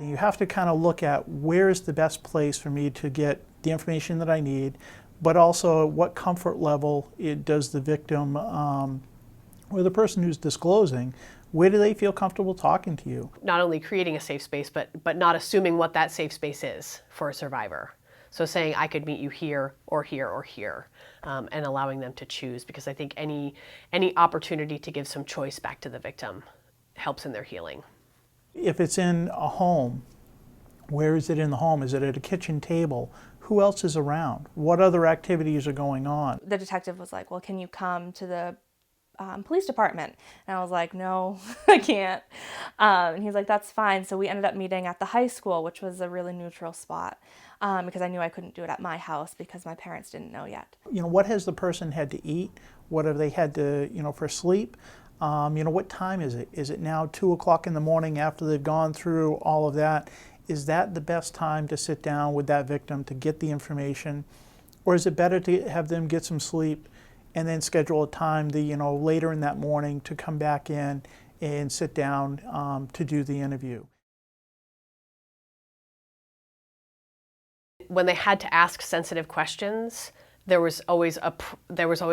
You have to kind of look at where is the best place for me to get the information that I need, but also what comfort level does the victim or the person who's disclosing, where do they feel comfortable talking to you? Not only creating a safe space, but not assuming what that safe space is for a survivor. So saying, I could meet you here or here or here, and allowing them to choose, because I think any opportunity to give some choice back to the victim helps in their healing. If it's in a home, where is it in the home? Is it at a kitchen table? Who else is around? What other activities are going on? The detective was like, well, can you come to the police department? And I was like, no, I can't. And he's like, that's fine. So we ended up meeting at the high school, which was a really neutral spot, because I knew I couldn't do it at my house because my parents didn't know yet. What has the person had to eat? What have they had to, for sleep? What time is it? Is it now 2 o'clock in the morning after they've gone through all of that? Is that the best time to sit down with that victim to get the information? Or is it better to have them get some sleep and then schedule a time later in that morning to come back in and sit down to do the interview? When they had to ask sensitive questions, there was always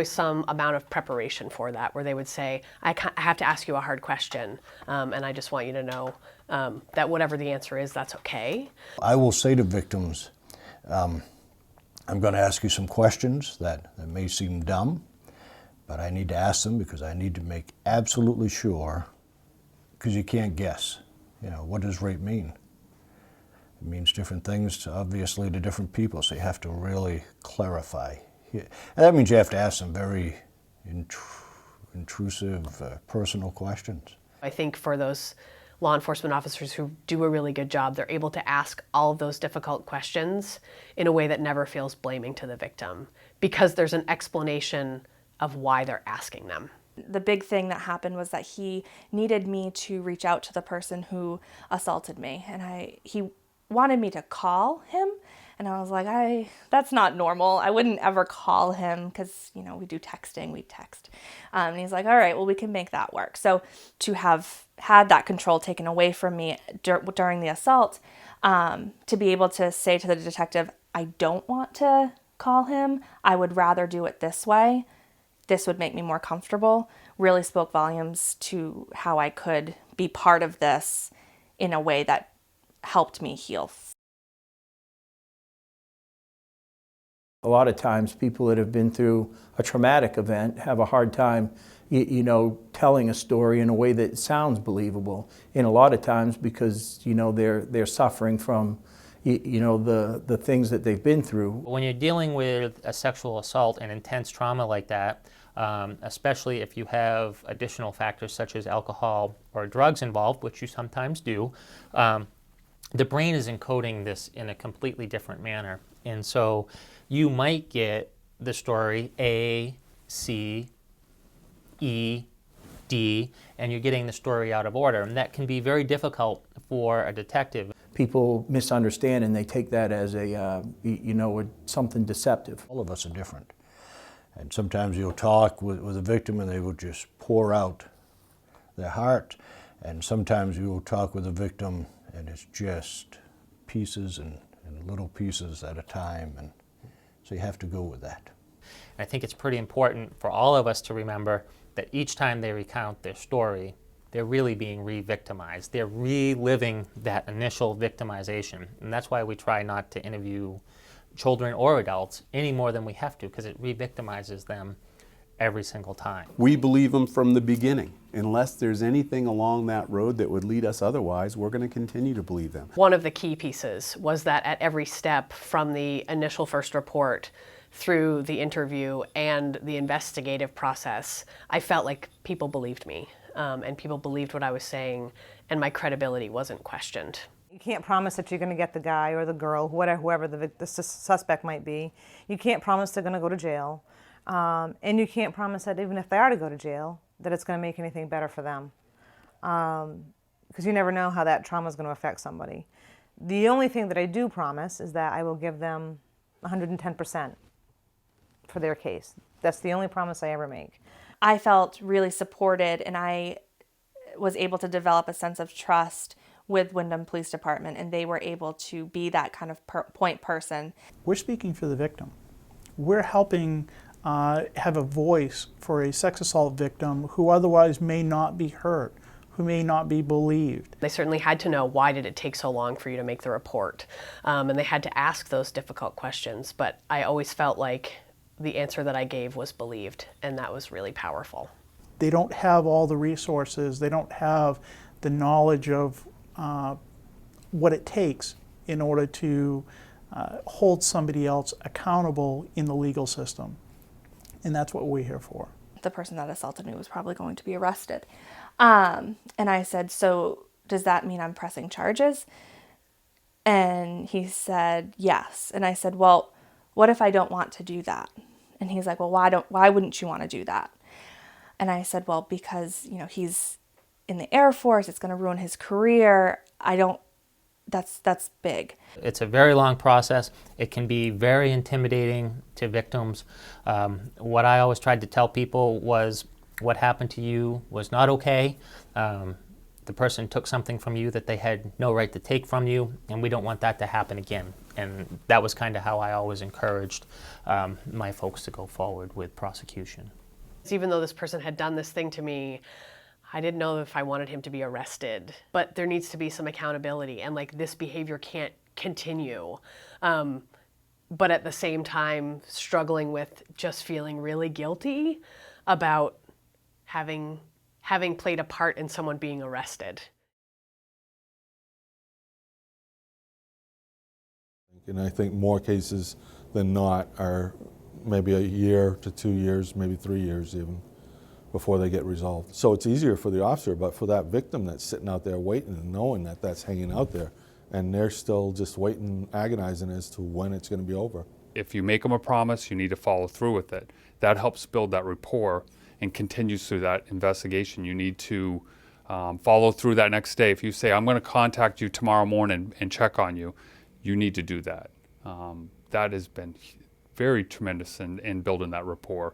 some amount of preparation for that, where they would say, I have to ask you a hard question, and I just want you to know that whatever the answer is, that's okay. I will say to victims, I'm going to ask you some questions that may seem dumb, but I need to ask them because I need to make absolutely sure, because you can't guess. What does rape mean? It means different things, obviously, to different people, so you have to really clarify. And that means you have to ask some very intrusive, personal questions. I think for those law enforcement officers who do a really good job, they're able to ask all of those difficult questions in a way that never feels blaming to the victim, because there's an explanation of why they're asking them. The big thing that happened was that he needed me to reach out to the person who assaulted me, and he wanted me to call him, and I was like, that's not normal. I wouldn't ever call him because, we do texting, we text. And he's like, all right, well, we can make that work. So to have had that control taken away from me during the assault, to be able to say to the detective, I don't want to call him, I would rather do it this way, this would make me more comfortable, really spoke volumes to how I could be part of this in a way that helped me heal. A lot of times people that have been through a traumatic event have a hard time, telling a story in a way that sounds believable. And a lot of times because, they're suffering from, the things that they've been through. When you're dealing with a sexual assault and intense trauma like that, especially if you have additional factors such as alcohol or drugs involved, which you sometimes do, the brain is encoding this in a completely different manner. And so you might get the story A, C, E, D, and you're getting the story out of order. And that can be very difficult for a detective. People misunderstand and they take that as something deceptive. All of us are different. And sometimes you'll talk with a victim and they will just pour out their heart. And sometimes you will talk with a victim and it's just pieces and little pieces at a time. And so you have to go with that. I think it's pretty important for all of us to remember that each time they recount their story, they're really being re-victimized. They're reliving that initial victimization. And that's why we try not to interview children or adults any more than we have to, because it re-victimizes them every single time. We believe them from the beginning. Unless there's anything along that road that would lead us otherwise, we're going to continue to believe them. One of the key pieces was that at every step, from the initial first report through the interview and the investigative process, I felt like people believed me, and people believed what I was saying, and my credibility wasn't questioned. You can't promise that you're going to get the guy or the girl, whoever the suspect might be. You can't promise they're going to go to jail. And you can't promise that even if they are to go to jail, that it's going to make anything better for them. Because you never know how that trauma is going to affect somebody. The only thing that I do promise is that I will give them 110% for their case. That's the only promise I ever make. I felt really supported, and I was able to develop a sense of trust with Wyndham Police Department, and they were able to be that kind of point person. We're speaking for the victim. We're helping have a voice for a sex assault victim who otherwise may not be heard, who may not be believed. They certainly had to know, why did it take so long for you to make the report? And they had to ask those difficult questions, but I always felt like the answer that I gave was believed, and that was really powerful. They don't have all the resources, they don't have the knowledge of what it takes in order to hold somebody else accountable in the legal system. And that's what we're here for. The person that assaulted me was probably going to be arrested. And I said, so does that mean I'm pressing charges? And he said, yes. And I said, well, what if I don't want to do that? And he's like, well, why wouldn't you want to do that? And I said, well, because, he's in the Air Force, it's going to ruin his career. That's big. It's a very long process. It can be very intimidating to victims. What I always tried to tell people was, what happened to you was not okay. The person took something from you that they had no right to take from you, and we don't want that to happen again. And that was kind of how I always encouraged my folks to go forward with prosecution. Even though this person had done this thing to me, I didn't know if I wanted him to be arrested. But there needs to be some accountability, and this behavior can't continue. But at the same time, struggling with just feeling really guilty about having played a part in someone being arrested. And I think more cases than not are maybe a year to 2 years, maybe 3 years even, before they get resolved. So it's easier for the officer, but for that victim that's sitting out there waiting and knowing that that's hanging out there, and they're still just waiting, agonizing as to when it's going to be over. If you make them a promise, you need to follow through with it. That helps build that rapport and continues through that investigation. You need to follow through that next day. If you say, I'm going to contact you tomorrow morning and check on you, you need to do that. That has been very tremendous in building that rapport,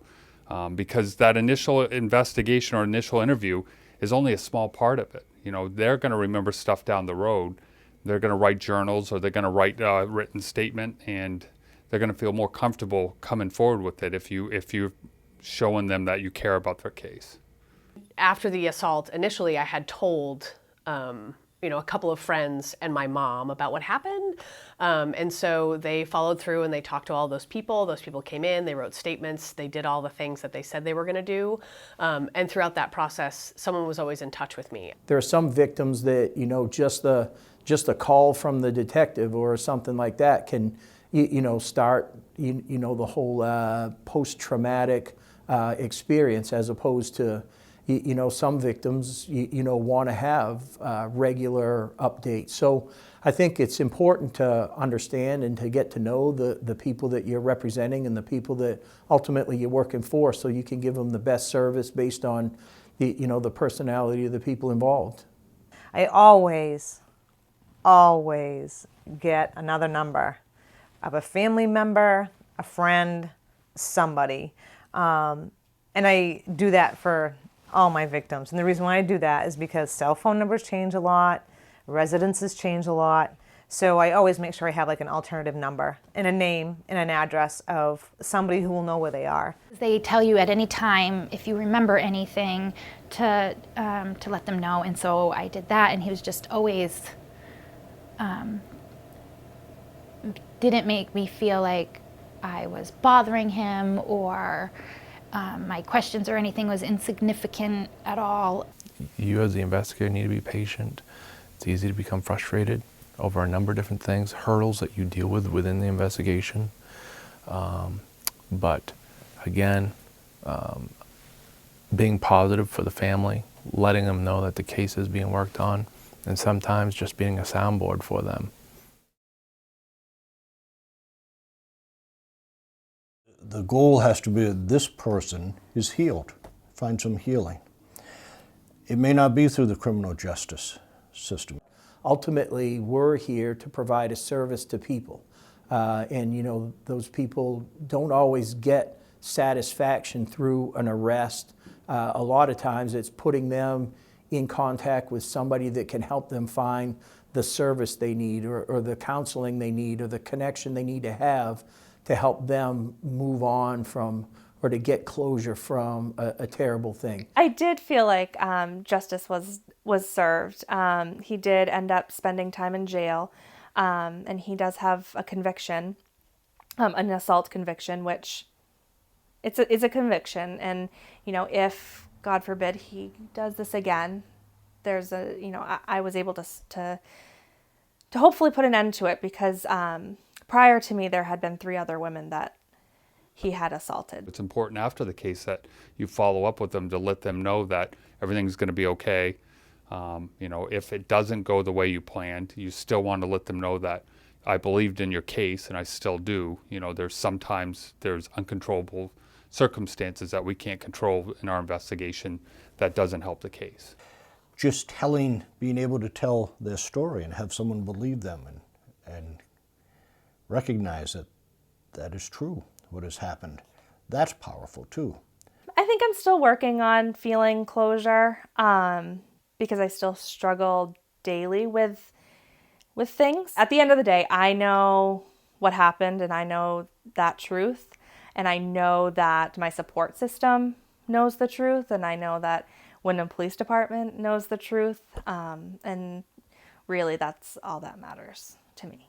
because that initial investigation or initial interview is only a small part of it. They're going to remember stuff down the road. They're going to write journals, or they're going to write a written statement, and they're going to feel more comfortable coming forward with it if you're showing them that you care about their case. After the assault, initially I had told a couple of friends and my mom about what happened. And so they followed through and they talked to all those people. Those people came in, they wrote statements, they did all the things that they said they were going to do. And throughout that process, someone was always in touch with me. There are some victims that, just a call from the detective or something like that can, start, the whole post-traumatic experience, as opposed to, some victims, want to have regular updates. So I think it's important to understand and to get to know the people that you're representing and the people that ultimately you're working for, so you can give them the best service based on the personality of the people involved. I always get another number of a family member, a friend, somebody. And I do that for all my victims. And the reason why I do that is because cell phone numbers change a lot, residences change a lot. So I always make sure I have an alternative number and a name and an address of somebody who will know where they are. They tell you at any time, if you remember anything, to let them know. And so I did that, and he was just always, didn't make me feel like I was bothering him, or my questions or anything was insignificant at all. You as the investigator need to be patient. It's easy to become frustrated over a number of different things, hurdles that you deal with within the investigation. But again, being positive for the family, letting them know that the case is being worked on, and sometimes just being a soundboard for them. The goal has to be that this person is healed, find some healing. It may not be through the criminal justice system. Ultimately, we're here to provide a service to people. And those people don't always get satisfaction through an arrest. A lot of times it's putting them in contact with somebody that can help them find the service they need or the counseling they need or the connection they need to have to help them move on from or to get closure from a terrible thing. I did feel like justice was served. He did end up spending time in jail, and he does have a conviction, an assault conviction, which it's a conviction. And you know, if God forbid he does this again, there's a I was able to hopefully put an end to it, because prior to me there had been 3 other women that he had assaulted. It's important after the case that you follow up with them to let them know that everything's going to be okay. You know, if it doesn't go the way you planned, you still want to let them know that I believed in your case and I still do. You know, sometimes there's uncontrollable circumstances that we can't control in our investigation that doesn't help the case. Just being able to tell their story and have someone believe them and recognize that that is true, what has happened. That's powerful too. I think I'm still working on feeling closure, because I still struggle daily with things. At the end of the day, I know what happened and I know that truth, and I know that my support system knows the truth, and I know that Wyndham Police Department knows the truth, and really that's all that matters to me.